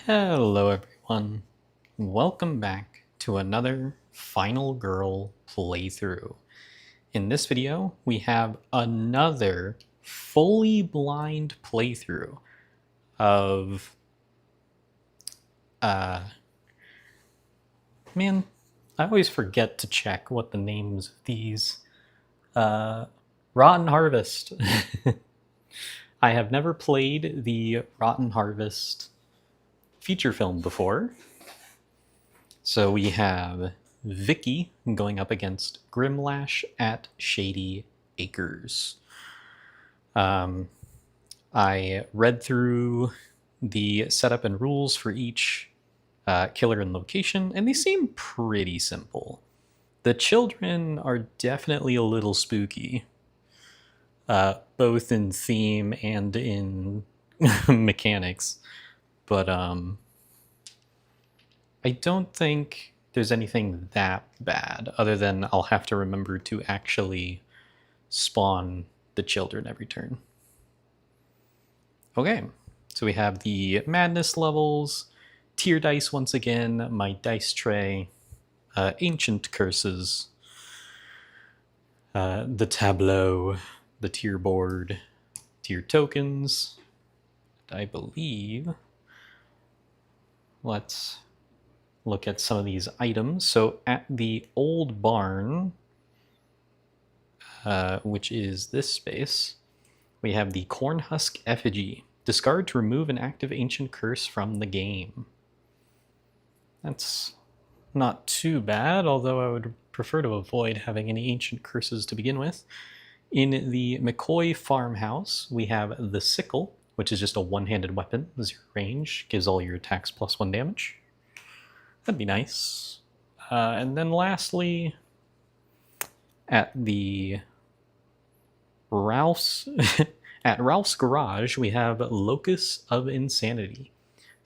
Hello everyone, welcome back to another Final Girl playthrough. In this video, we have another fully blind playthrough of, man, I always forget to check what the names of these, Rotten Harvest. I have never played the Rotten Harvest feature film before. So we have Vicky going up against Grimlash at Shady Acres. I read through the setup and rules for each killer and location, and they seem pretty simple. The children are definitely a little spooky, both in theme and in mechanics. But I don't think there's anything that bad, other than I'll have to remember to actually spawn the children every turn. Okay, so we have the madness levels, tier dice once again, my dice tray, ancient curses, the tableau, the tier board, tier tokens, I believe. Let's look at some of these items. So at the old barn, which is this space, we have the Cornhusk Effigy. Discard to remove an active ancient curse from the game. That's not too bad, although I would prefer to avoid having any ancient curses to begin with. In the McCoy farmhouse, we have the Sickle, which is just a one-handed weapon, 0 range, gives all your attacks +1 damage. That'd be nice. And then lastly, at the Ralph's at Ralph's Garage, we have Locus of Insanity.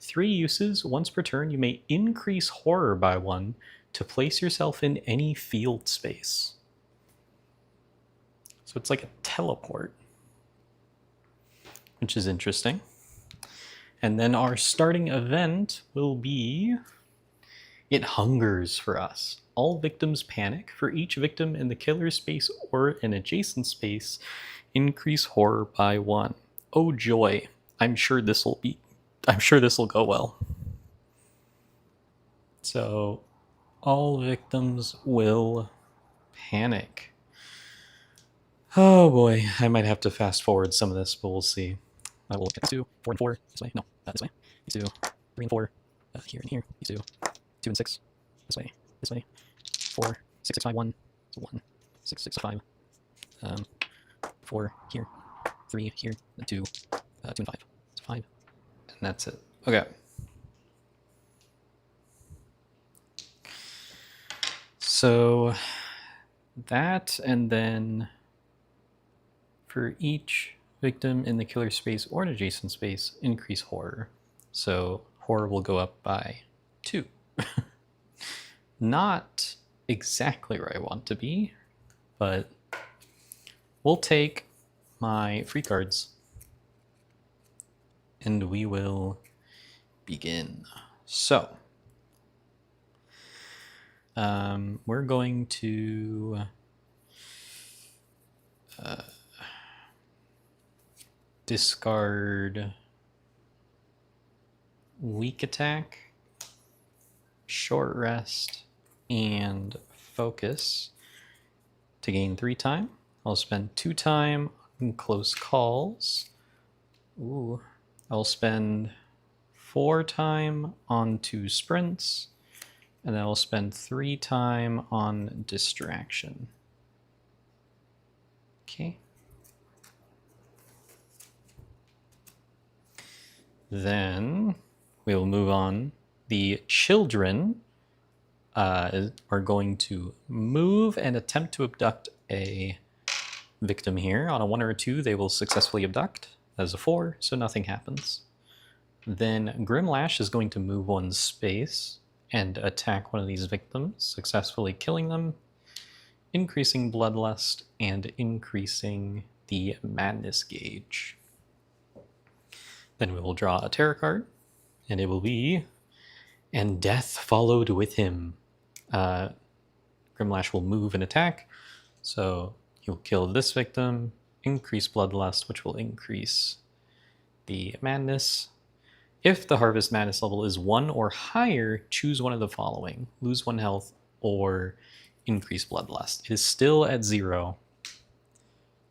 3 uses. Once per turn, you may increase horror by 1 to place yourself in any field space. So it's like a teleport, which is interesting. And then our starting event will be It Hungers for us. All victims panic. For each victim in the killer space or an adjacent space, increase horror by 1. Oh joy! I'm sure this will go well. So, all victims will panic. Oh boy, I might have to fast forward some of this, but we'll see. I will get 2, 4, and 4 this way. No, not this way. These 2, 3, and 4 here and here. These 2, 2 and 6 this way. 4, 6, 6, 5, 1, 1, 6, 6, 5. 4 here, 3 here, and 2, 2 and 5. So 5, and that's it. Okay. So that, and then for each victim in the killer space or an adjacent space, increase horror. So horror will go up by 2. Not exactly where I want to be, but we'll take my free cards and we will begin. So we're going to discard weak attack, short rest, and focus to gain 3 time. I'll spend 2 time on close calls. Ooh. I'll spend 4 time on 2 sprints, and then I'll spend 3 time on distraction. Okay. Then we will move on. The children are going to move and attempt to abduct a victim here. On a 1 or a 2, they will successfully abduct. That is a 4, so nothing happens. Then Grimlash is going to move 1 space and attack one of these victims, successfully killing them, increasing bloodlust and increasing the madness gauge. Then we will draw a tarot card. And it will be, and death followed with him. Grimlash will move and attack. So he'll kill this victim, increase Bloodlust, which will increase the madness. If the Harvest Madness level is 1 or higher, choose one of the following. Lose 1 health or increase Bloodlust. It is still at 0,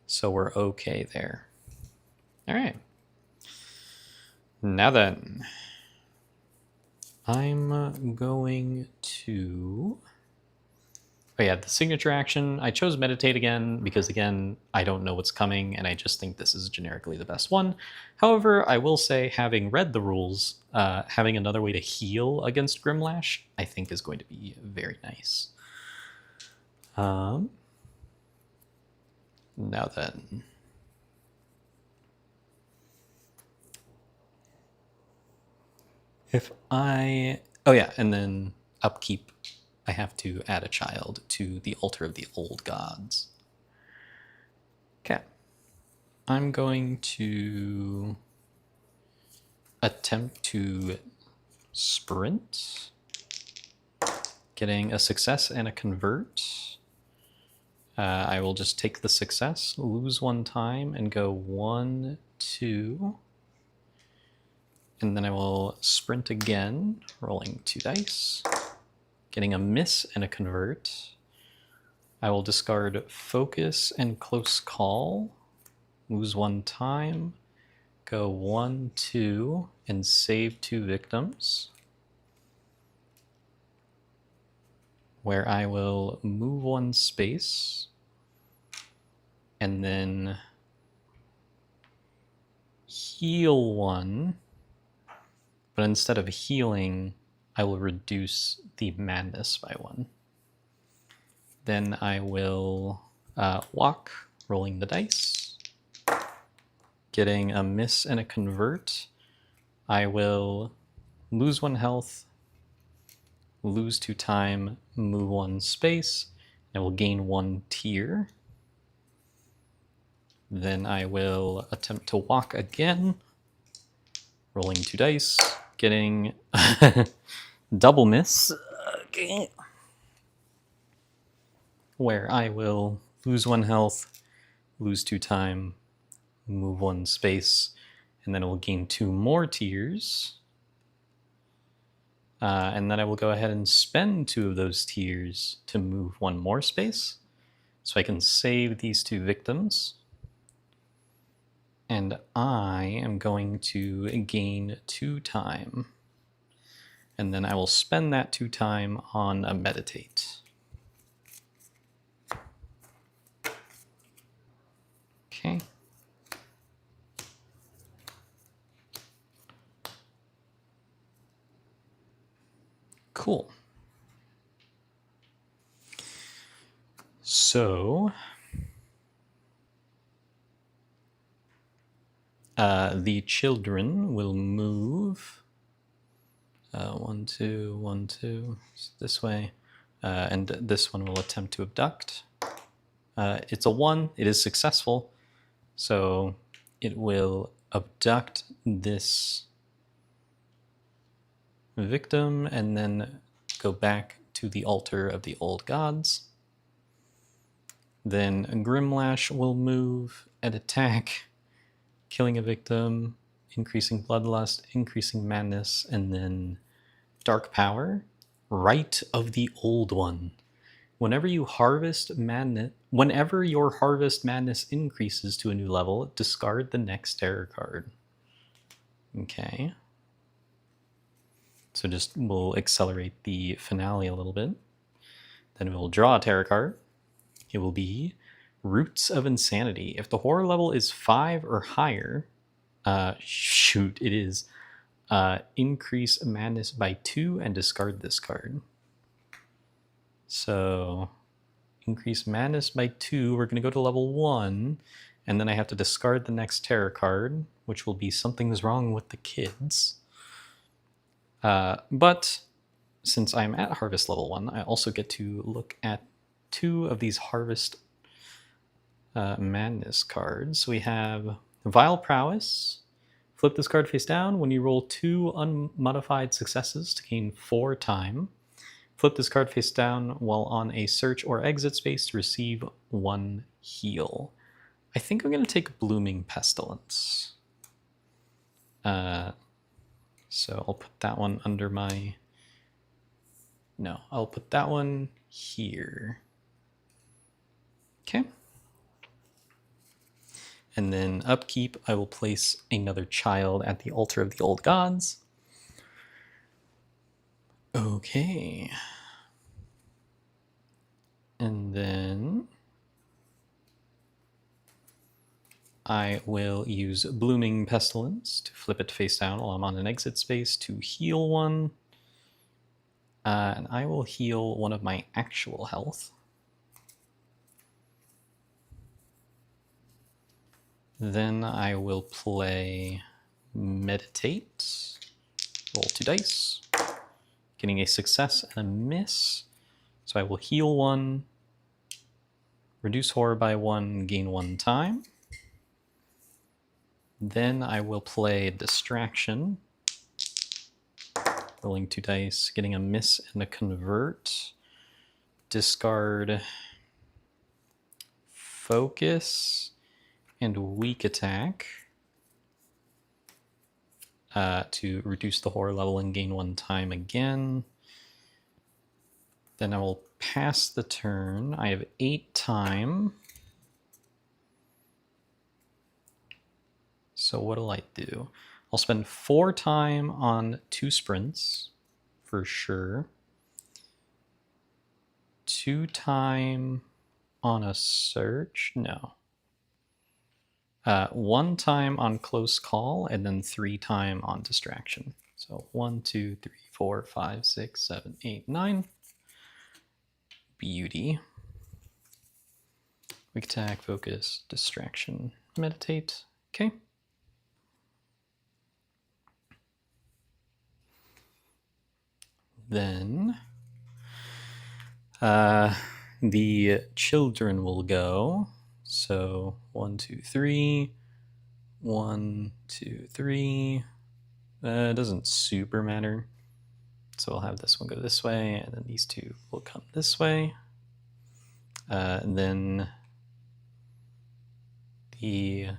so we're okay there. All right. Now then, I'm going to... Oh yeah, the signature action. I chose Meditate again because, again, I don't know what's coming, and I just think this is generically the best one. However, I will say, having read the rules, having another way to heal against Grimlash, I think is going to be very nice. Now then. If I... Oh yeah, and then upkeep. I have to add a child to the altar of the old gods. Okay. I'm going to attempt to sprint, getting a success and a convert. I will just take the success, lose 1 time, and go 1, 2. And then I will sprint again, rolling 2 dice, getting a miss and a convert. I will discard focus and close call, lose 1 time, go 1, 2, and save 2 victims, where I will move 1 space, and then heal 1, but instead of healing, I will reduce the madness by 1. Then I will walk, rolling the dice, getting a miss and a convert. I will lose 1 health, lose 2 time, move 1 space, and I will gain 1 tier. Then I will attempt to walk again, rolling 2 dice, getting double miss, okay, where I will lose 1 health, lose 2 time, move 1 space, and then I will gain 2 more tiers. And then I will go ahead and spend 2 of those tiers to move 1 more space, so I can save these 2 victims. And I am going to gain 2 time. And then I will spend that 2 time on a meditate. Okay. Cool. So the children will move 1, 2, 1, 2 this way, and this one will attempt to abduct. It's a 1. It is successful, so it will abduct this victim and then go back to the altar of the old gods. Then Grimlash will move and attack, killing a victim, increasing bloodlust, increasing madness, and then dark power, Rite of the Old One. Whenever your harvest madness increases to a new level, discard the next terror card. Okay. So just we'll accelerate the finale a little bit. Then we'll draw a terror card. It will be Roots of Insanity. If the horror level is 5 or higher, it is increase madness by 2 and discard this card. So increase madness by 2. We're going to go to level 1, and then I have to discard the next terror card, which will be Something's Wrong with the Kids. But since I'm at Harvest level 1, I also get to look at 2 of these Harvest Madness cards. We have Vile Prowess Flip this card face down. When you roll 2 unmodified successes to gain 4 time, flip this card face down while on a search or exit space to receive 1 heal. I think I'm going to take Blooming Pestilence. So I'll put that one under my... No, I'll put that one here. Okay. And then upkeep, I will place another child at the altar of the old gods. Okay. And then I will use Blooming Pestilence to flip it face down while I'm on an exit space to heal 1. And I will heal 1 of my actual health. Then I will play Meditate. Roll 2 dice. Getting a success and a miss. So I will heal 1. Reduce horror by 1, gain 1 time. Then I will play Distraction. Rolling 2 dice, getting a miss and a convert. Discard Focus and Weak Attack to reduce the horror level and gain 1 time again. Then I will pass the turn. I have 8 time. So what'll I do? I'll spend 4 time on 2 sprints, for sure. 2 time on a search? No. 1 time on close call, and then 3 time on distraction. So 1, 2, 3, 4, 5, 6, 7, 8, 9. Beauty. Weak attack, focus, distraction, meditate. Okay. Then the children will go. So 1, 2, 3. 1, 2, 3. It doesn't super matter. So I'll have this one go this way, and then these 2 will come this way. And then the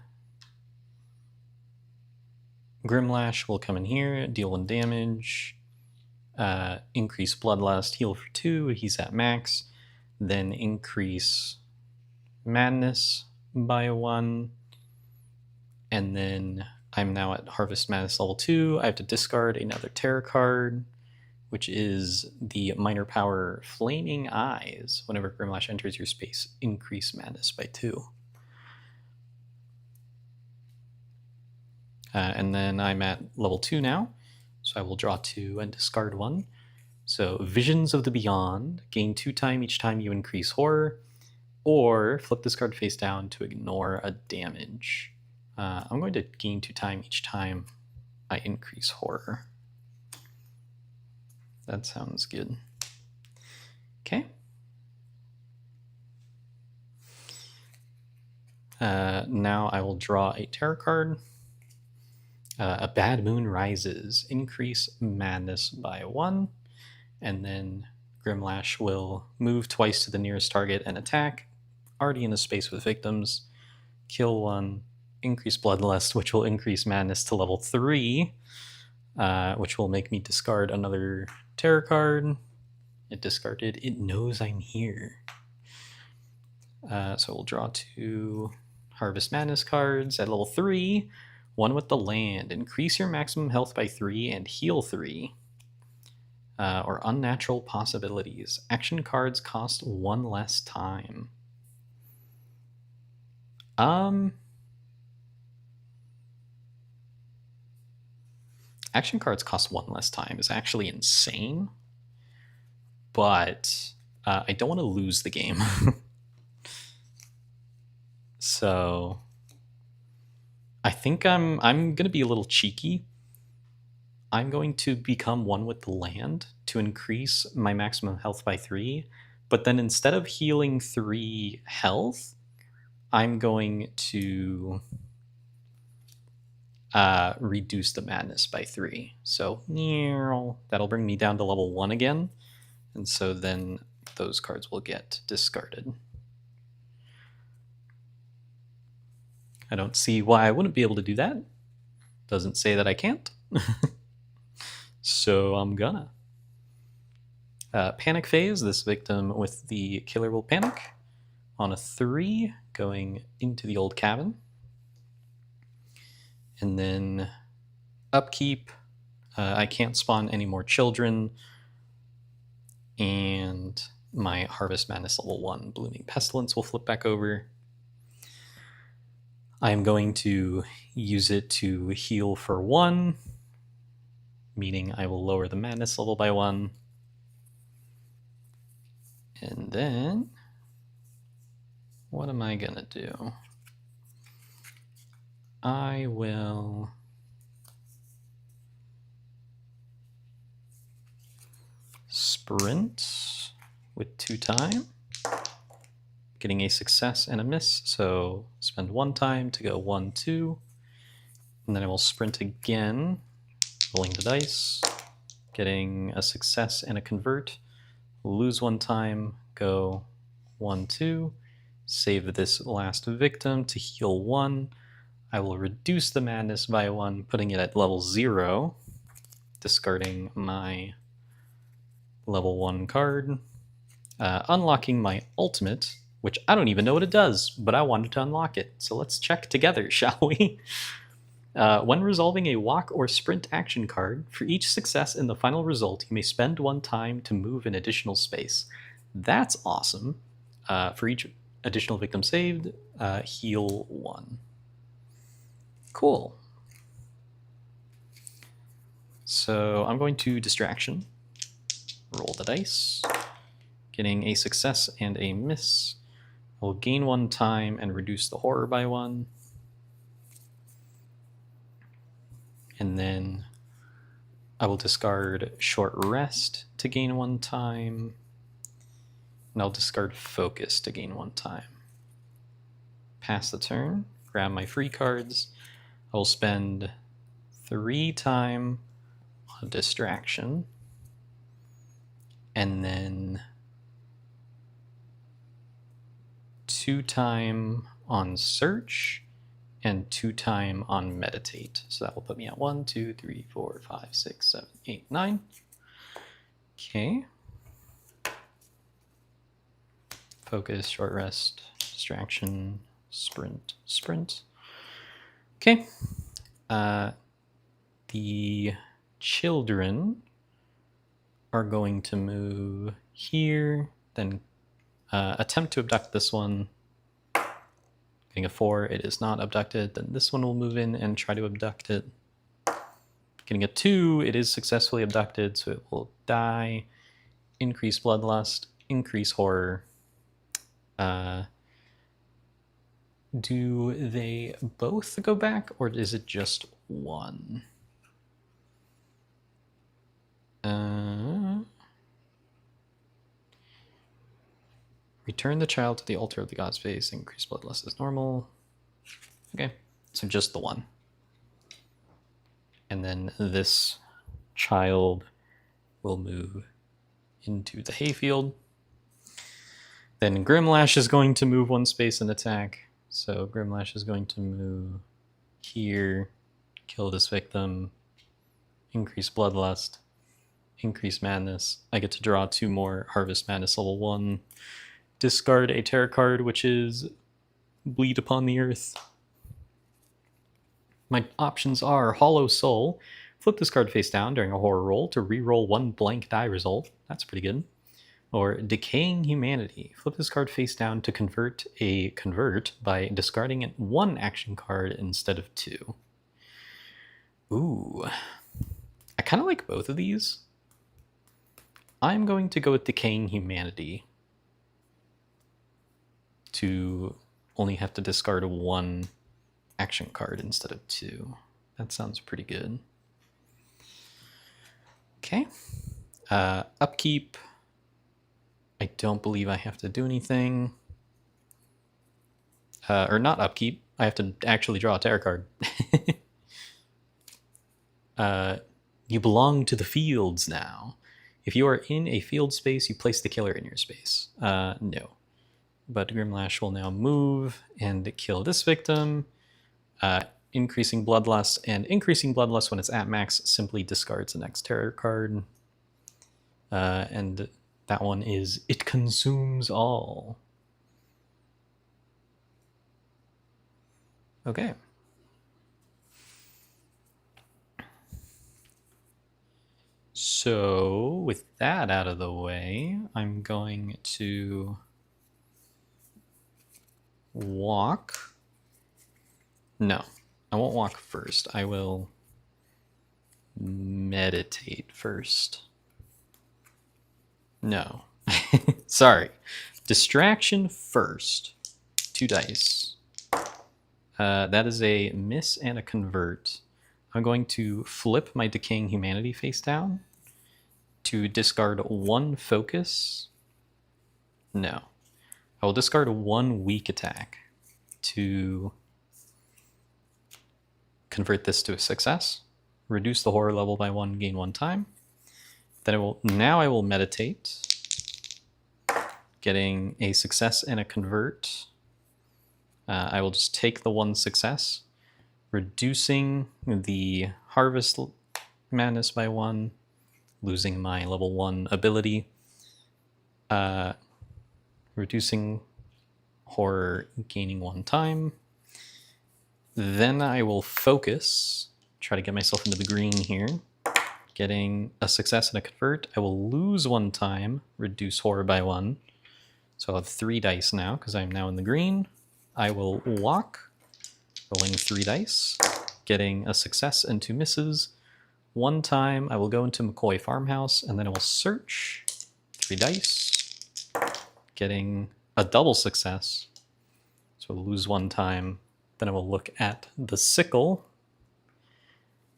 Grimlash will come in here, deal 1 damage. Increase Bloodlust, heal for 2, he's at max. Then increase Madness by 1. And then I'm now at Harvest Madness level 2. I have to discard another terror card, which is the minor power Flaming Eyes. Whenever Grimlash enters your space, increase Madness by 2. And then I'm at level 2 now. So I will draw 2 and discard 1. So Visions of the Beyond, gain 2 time each time you increase horror, or flip this card face down to ignore a damage. I'm going to gain 2 time each time I increase horror. That sounds good. Okay. Now I will draw a tarot card. A Bad Moon Rises. Increase Madness by 1. And then Grimlash will move twice to the nearest target and attack. Already in a space with victims. Kill 1. Increase Bloodlust, which will increase Madness to level 3. Which will make me discard another tarot card. It discarded. It knows I'm here. So we'll draw 2 Harvest Madness cards at level 3. 1 with the land. Increase your maximum health by 3 and heal 3. Or Unnatural Possibilities. Action cards cost 1 less time. Action cards cost 1 less time is actually insane. But I don't want to lose the game. So I think I'm going to be a little cheeky. I'm going to become 1 with the land to increase my maximum health by 3. But then instead of healing 3 health, I'm going to reduce the madness by 3. So that'll bring me down to level 1 again. And so then those cards will get discarded. I don't see why I wouldn't be able to do that. Doesn't say that I can't. So I'm gonna. Panic phase. This victim with the killer will panic on a 3, going into the old cabin. And then upkeep. I can't spawn any more children. And my Harvest Madness level 1 Blooming Pestilence will flip back over. I am going to use it to heal for 1, meaning I will lower the madness level by 1. And then, what am I gonna do? I will sprint with 2 time, getting a success and a miss, so spend 1 time to go 1, 2, and then I will sprint again, rolling the dice, getting a success and a convert, lose 1 time, go 1, 2, save this last victim to heal 1. I will reduce the madness by 1, putting it at level 0, discarding my level 1 card, unlocking my ultimate, which I don't even know what it does, but I wanted to unlock it. So let's check together, shall we? When resolving a walk or sprint action card, for each success in the final result, you may spend 1 time to move an additional space. That's awesome. For each additional victim saved, heal 1. Cool. So I'm going to distraction, roll the dice, getting a success and a miss. We'll gain 1 time and reduce the horror by 1. And then I will discard short rest to gain 1 time. And I'll discard focus to gain 1 time. Pass the turn, grab my free cards. I will spend 3 time on distraction. And then 2 time on search and 2 time on meditate. So that will put me at 1, 2, 3, 4, 5, 6, 7, 8, 9. Okay. Focus, short rest, distraction, sprint, sprint. Okay. The children are going to move here, then attempt to abduct this one. Getting a 4, it is not abducted. Then this one will move in and try to abduct it. Getting a 2, it is successfully abducted, so it will die. Increase bloodlust, increase horror. Do they both go back, or is it just one? Return the child to the altar of the god space. Increase bloodlust as normal. Okay, so just the one. And then this child will move into the hayfield. Then Grimlash is going to move 1 space and attack. So Grimlash is going to move here, kill this victim, increase bloodlust, increase madness. I get to draw 2 more Harvest Madness level 1. Discard a tarot card, which is Bleed Upon the Earth. My options are Hollow Soul. Flip this card face down during a horror roll to re-roll 1 blank die result. That's pretty good. Or Decaying Humanity. Flip this card face down to convert by discarding 1 action card instead of 2. Ooh. I kind of like both of these. I'm going to go with Decaying Humanity to only have to discard 1 action card instead of 2. That sounds pretty good. Okay. Upkeep. I don't believe I have to do anything. Or not upkeep. I have to actually draw a tarot card. You belong to the fields now. If you are in a field space, you place the killer in your space. No. But Grimlash will now move and kill this victim. Increasing Bloodlust, and increasing Bloodlust when it's at max simply discards the next terror card. And that one is It Consumes All. Okay. So with that out of the way, I'm going to walk. No, I won't walk first. I will meditate first. No. Sorry. Distraction first. 2 dice. That is a miss and a convert. I'm going to flip my Decaying Humanity face down to discard 1 focus. No. I will discard 1 weak attack to convert this to a success. Reduce the horror level by 1, gain 1 time. Then I will meditate, getting a success and a convert. I will just take the 1 success, reducing the Harvest Madness by 1, losing my level 1 ability, reducing horror, gaining 1 time. Then I will focus, try to get myself into the green here, getting a success and a convert. I will lose 1 time, reduce horror by 1. So I'll have 3 dice now because I'm now in the green. I will walk, rolling 3 dice, getting a success and 2 misses. 1 time I will go into McCoy Farmhouse, and then I will search 3 dice, getting a double success. So I'll lose 1 time. Then I will look at the sickle.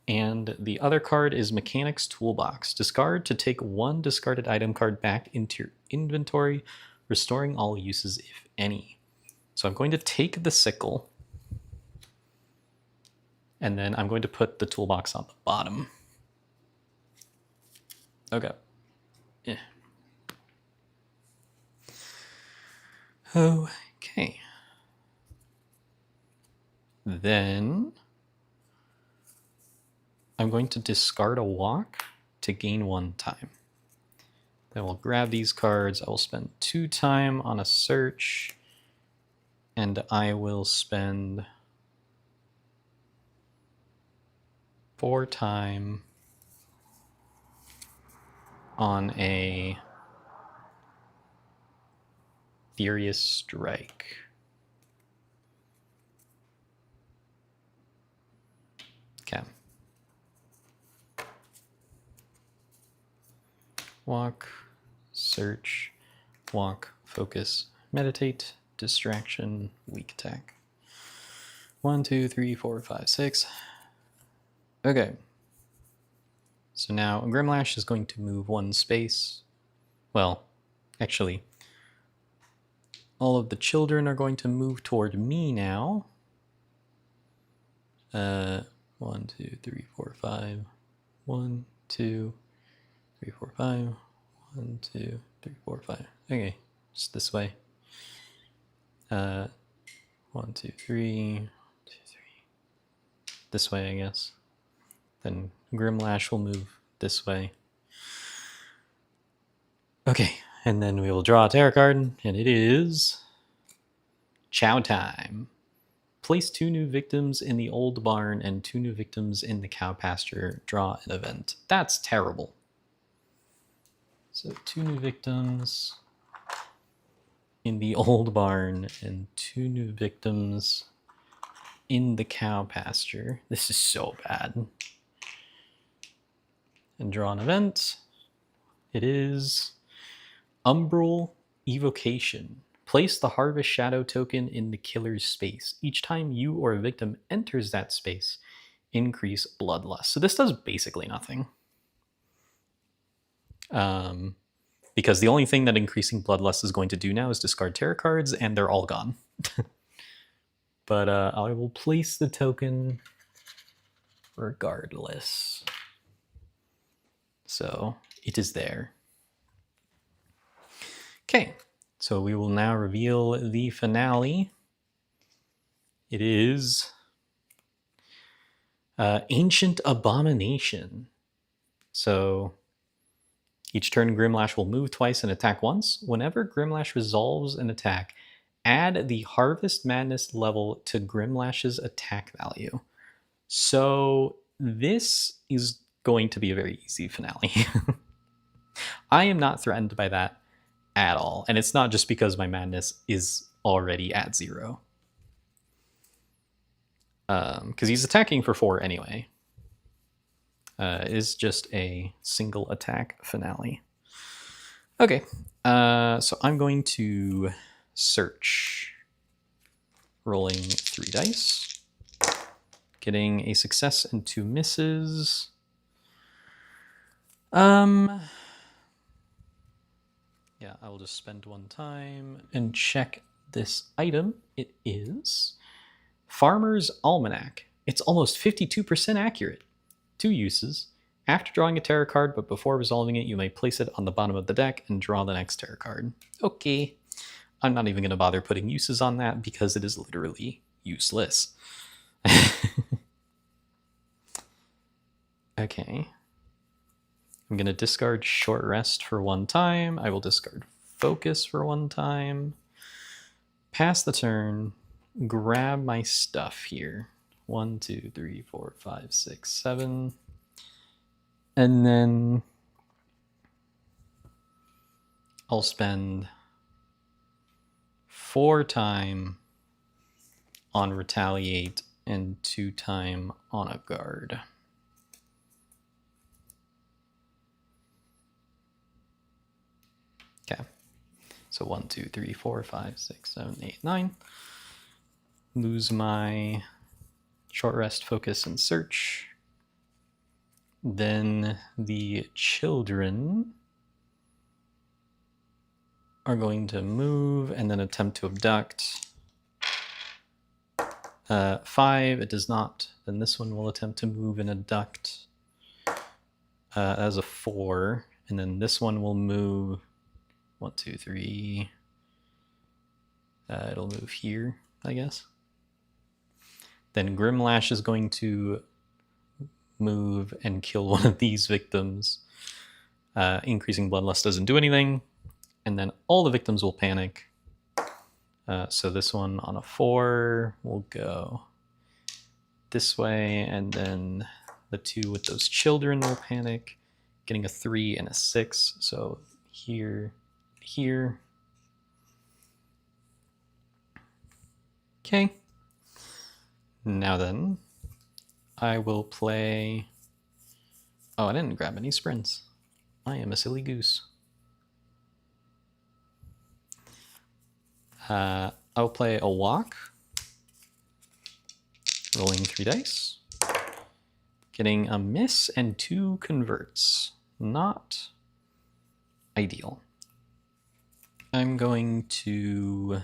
And the other card is Mechanic's Toolbox. Discard to take 1 discarded item card back into your inventory, restoring all uses if any. So I'm going to take the sickle, and then I'm going to put the toolbox on the bottom. Okay. Yeah. Okay. Then I'm going to discard a walk to gain 1 time. Then we'll grab these cards. I will spend 2 time on a search, and I will spend 4 time on a Furious Strike. Okay. Walk, search, walk, focus, meditate, distraction, weak attack. 1, 2, 3, 4, 5, 6. Okay. So now Grimlash is going to move 1 space. Well, actually, all of the children are going to move toward me now. 1, 2, 3, 4, 5. 1, 2, 3, 4, 5. 1, 2, 3, 4, 5. Okay, just this way. 1, 2, 3. 1, 2, 3. This way, I guess. Then Grimlash will move this way. Okay, and then we will draw a tarot card, and it is Chow Time. Place 2 new victims in the old barn and 2 new victims in the cow pasture. Draw an event. That's terrible. So 2 new victims in the old barn and 2 new victims in the cow pasture. This is so bad. And draw an event. It is Umbral Evocation. Place the Harvest Shadow token in the killer's space. Each time you or a victim enters that space, increase Bloodlust. So this does basically nothing. Because the only thing that increasing Bloodlust is going to do now is discard tarot cards, and they're all gone. But I will place the token regardless. So it is there. Okay, so we will now reveal the finale. It is Ancient Abomination. So each turn, Grimlash will move twice and attack once. Whenever Grimlash resolves an attack, add the Harvest Madness level to Grimlash's attack value. So this is going to be a very easy finale. I am not threatened by that at all. And it's not just because my madness is already at 0. Because he's attacking for 4 anyway. It is just a single attack finale. Okay, so I'm going to search. Rolling 3 dice. Getting a success and 2 misses. Yeah, I will just spend 1 time and check this item. It is Farmer's Almanac. It's almost 52% accurate. 2 uses. After drawing a tarot card, but before resolving it, you may place it on the bottom of the deck and draw the next tarot card. Okay. I'm not even going to bother putting uses on that because it is literally useless. Okay. I'm going to discard Short Rest for 1 time. I will discard Focus for 1 time. Pass the turn. Grab my stuff here. 1, 2, 3, 4, 5, 6, 7. And then I'll spend 4 time on Retaliate and 2 time on a guard. Okay. So 1, 2, 3, 4, 5, 6, 7, 8, 9. Lose my Short Rest, Focus, and Search. Then the children are going to move and then attempt to abduct. 5, it does not. Then this one will attempt to move and abduct. As a 4. And then this one will move 1, 2, 3. It'll move here, I guess. Then Grimlash is going to move and kill one of these victims. Increasing Bloodlust doesn't do anything. And then all the victims will panic. So this one on a 4 will go this way. And then the 2 with those children will panic. Getting a 3 and a 6. So here, here. Okay. Now then, I will play... Oh, I didn't grab any sprints. I am a silly goose. I'll play a walk. Rolling 3 dice. Getting a miss and 2 converts. Not ideal. I'm going to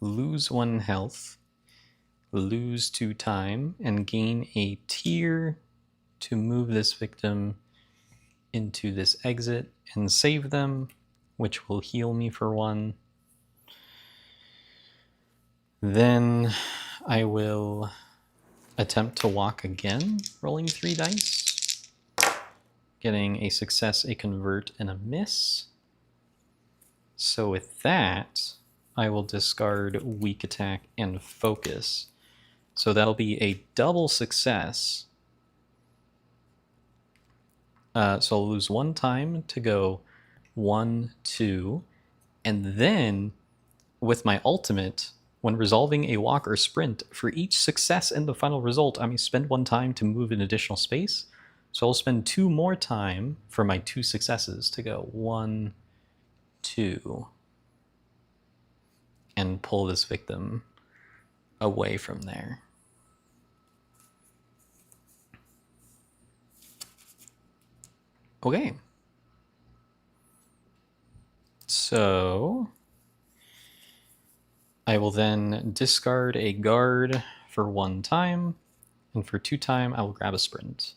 lose 1 health. Lose 2 time and gain a tier to move this victim into this exit and save them, which will heal me for 1. Then I will attempt to walk again, rolling 3 dice, getting a success, a convert, and a miss. So with that, I will discard weak attack and focus. So that'll be a double success. So I'll lose 1 time to go 1, 2. And then with my ultimate, when resolving a walk or sprint, for each success in the final result, I may spend 1 time to move an additional space. So I'll spend 2 more time for my 2 successes to go 1, 2. And pull this victim away from there. Okay. So I will then discard a guard for 1 time, and for 2 time I will grab a sprint.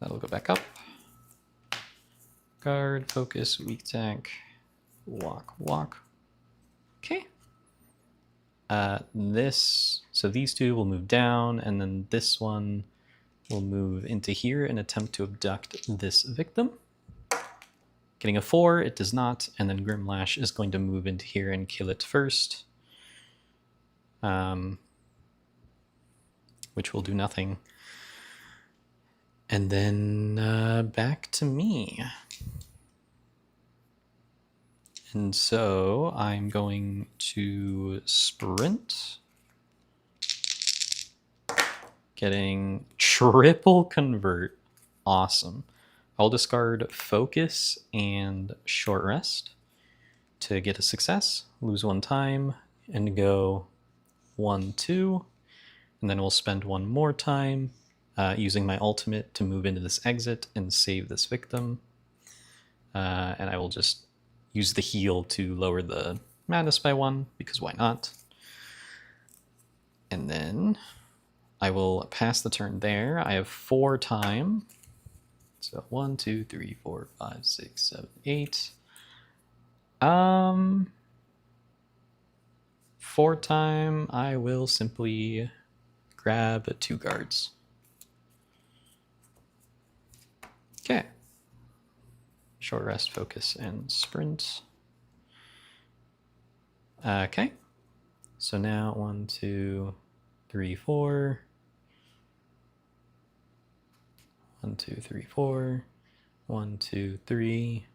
That'll go back up. Guard, focus, weak attack, walk, walk. Okay. So these two will move down, and then this one will move into here and attempt to abduct this victim. Getting a 4, it does not, and then Grimlash is going to move into here and kill it first. Which will do nothing. And then back to me. And so I'm going to sprint. Getting triple convert. Awesome. I'll discard focus and short rest to get a success. Lose 1 time and go 1, 2. And then we'll spend 1 more time using my ultimate to move into this exit and save this victim. And I will just use the heal to lower the madness by 1, because why not? And then I will pass the turn there. I have 4 time. So 1, 2, 3, 4, 5, 6, 7, 8. 4 time, I will simply grab 2 guards. Okay. Short rest, focus, and sprint. Okay. So now 1, 2, 3, 4. 1, 2, 3, 4. 1, 2, 3.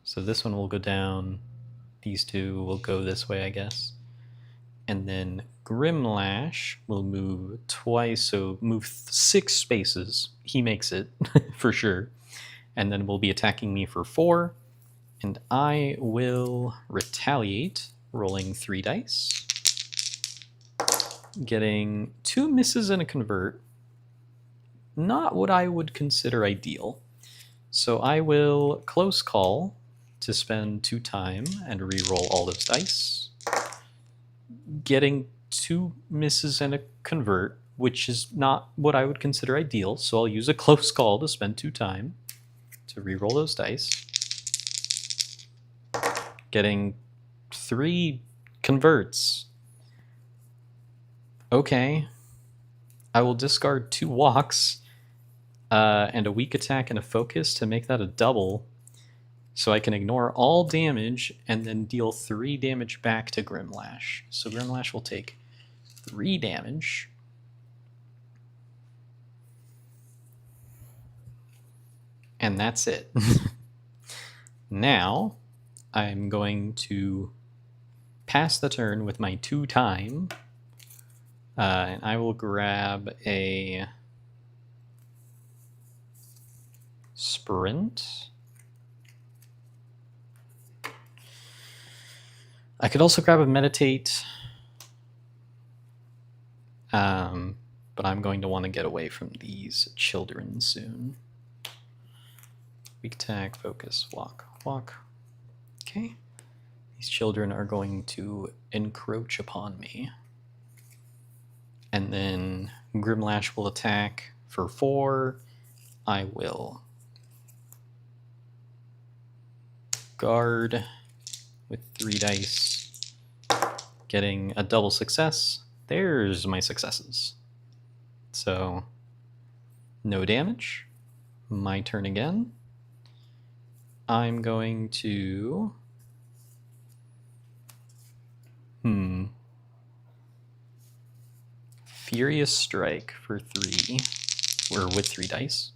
So this one will go down. These two will go this way, I guess. And then Grimlash will move twice, so move 6 spaces. He makes it, for sure. And then will be attacking me for 4. And I will retaliate, rolling 3 dice. Getting 2 misses and a convert. Not what I would consider ideal. So I will close call to spend 2 time and re-roll all those dice. Getting 2 misses and a convert, which is not what I would consider ideal. So I'll use a close call to spend 2 time to re-roll those dice. Getting 3 converts. Okay. I will discard 2 walks and a weak attack and a focus to make that a double. So I can ignore all damage and then deal 3 damage back to Grimlash. So Grimlash will take 3 damage. And that's it. Now, I'm going to pass the turn with my 2 time. And I will grab a sprint. I could also grab a meditate, but I'm going to want to get away from these children soon. Weak attack, focus, walk, walk. Okay. These children are going to encroach upon me. And then Grimlash will attack for 4. I will guard with 3 dice, getting a double success. There's my successes. So, no damage. My turn again. I'm going to... Furious Strike for 3, or with 3 dice.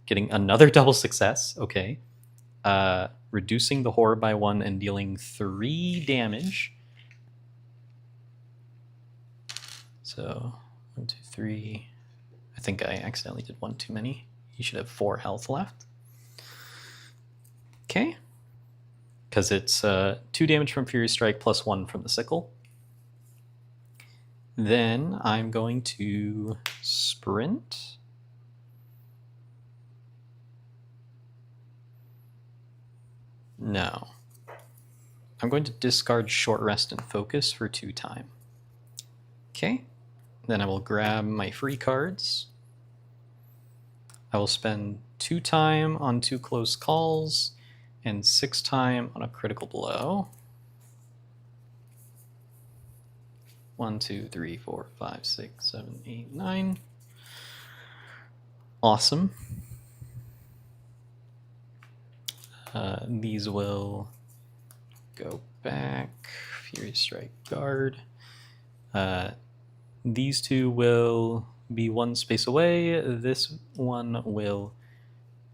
Getting another double success, okay. Reducing the horror by 1 and dealing 3 damage. So, 1, 2, 3. I think I accidentally did 1 too many. You should have 4 health left. Okay. Because it's 2 damage from Furious Strike plus 1 from the sickle. Then I'm going to sprint. No. I'm going to discard short rest and focus for 2 time. Okay. Then I will grab my free cards. I will spend 2 time on 2 close calls and 6 time on a critical blow. 1, 2, 3, 4, 5, 6, 7, 8, 9. Awesome. These will go back. Fury Strike Guard. These two will be 1 space away. This one will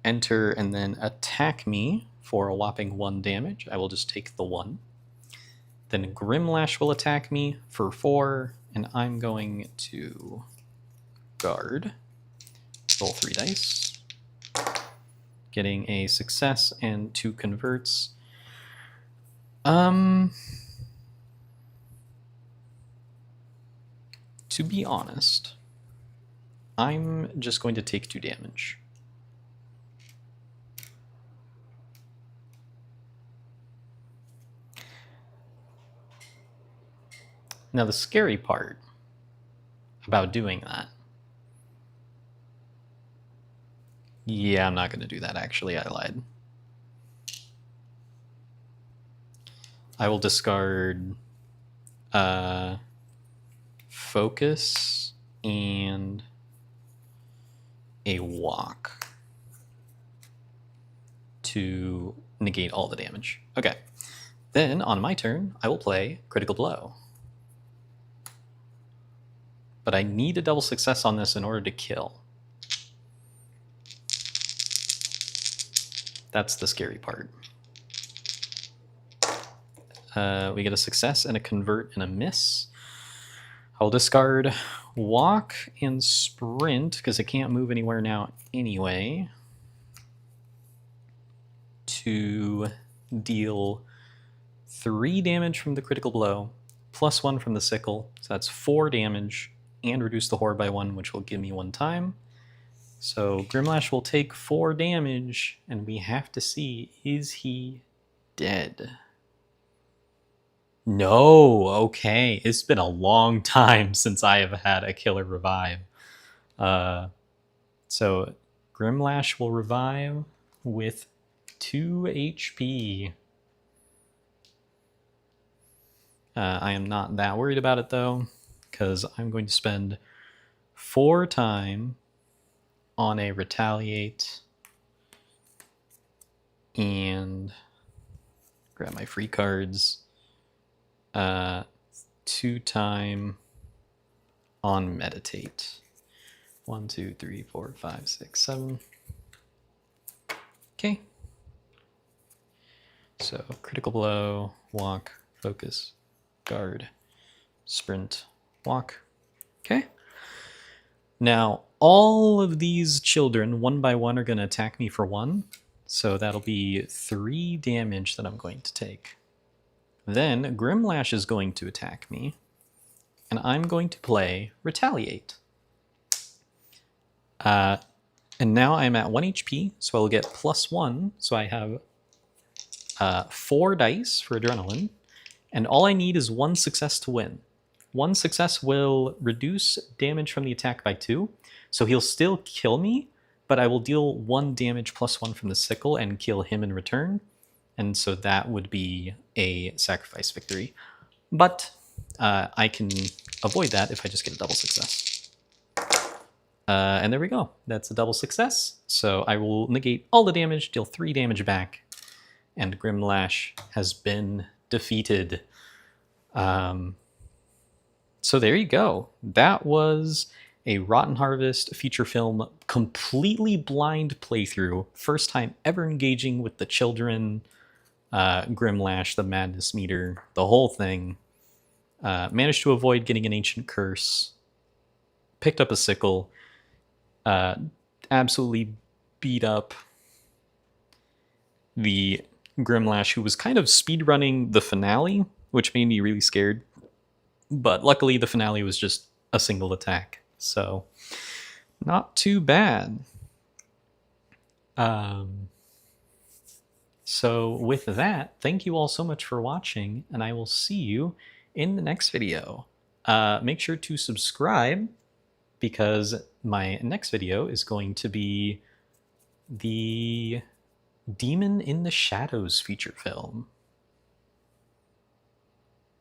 enter and then attack me for a whopping 1 damage. I will just take the 1. Then Grimlash will attack me for 4, and I'm going to guard. Roll 3 dice. Getting a success and 2 converts. To be honest, I'm just going to take 2 damage. Now the scary part about doing that... Yeah, I'm not going to do that actually, I lied. I will discard focus and a walk to negate all the damage. Okay. Then on my turn, I will play critical blow. But I need a double success on this in order to kill. That's the scary part. We get a success and a convert and a miss. I'll discard walk and sprint because I can't move anywhere now anyway, to deal 3 damage from the critical blow, plus 1 from the sickle. So that's 4 damage, and reduce the horror by 1, which will give me 1 time. So Grimlash will take 4 damage, and we have to see, is he dead? No, okay. It's been a long time since I have had a killer revive. So Grimlash will revive with 2 HP. I am not that worried about it though, because I'm going to spend 4 time on a retaliate and grab my free cards. 2 time on meditate. 1, 2, 3, 4, 5, 6, 7. Okay. So critical blow, walk, focus, guard, sprint, walk. Okay. Now all of these children, 1 by 1, are going to attack me for 1. So that'll be 3 damage that I'm going to take. Then Grimlash is going to attack me, and I'm going to play Retaliate. And now I'm at 1 HP, so I'll get +1, so I have 4 dice for Adrenaline, and all I need is 1 success to win. 1 success will reduce damage from the attack by 2, so he'll still kill me, but I will deal 1 damage +1 from the sickle and kill him in return. And so that would be a sacrifice victory. But I can avoid that if I just get a double success. And there we go. That's a double success. So I will negate all the damage, deal 3 damage back, and Grimlash has been defeated. So there you go. That was a Rotten Harvest feature film, completely blind playthrough. First time ever engaging with the children, Grimlash, the Madness Meter, the whole thing. Managed to avoid getting an Ancient Curse. Picked up a sickle. Absolutely beat up the Grimlash, who was kind of speedrunning the finale, which made me really scared. But luckily the finale was just a single attack. So, not too bad. So with that, thank you all so much for watching, and I will see you in the next video. Make sure to subscribe, because my next video is going to be the Demon in the Shadows feature film.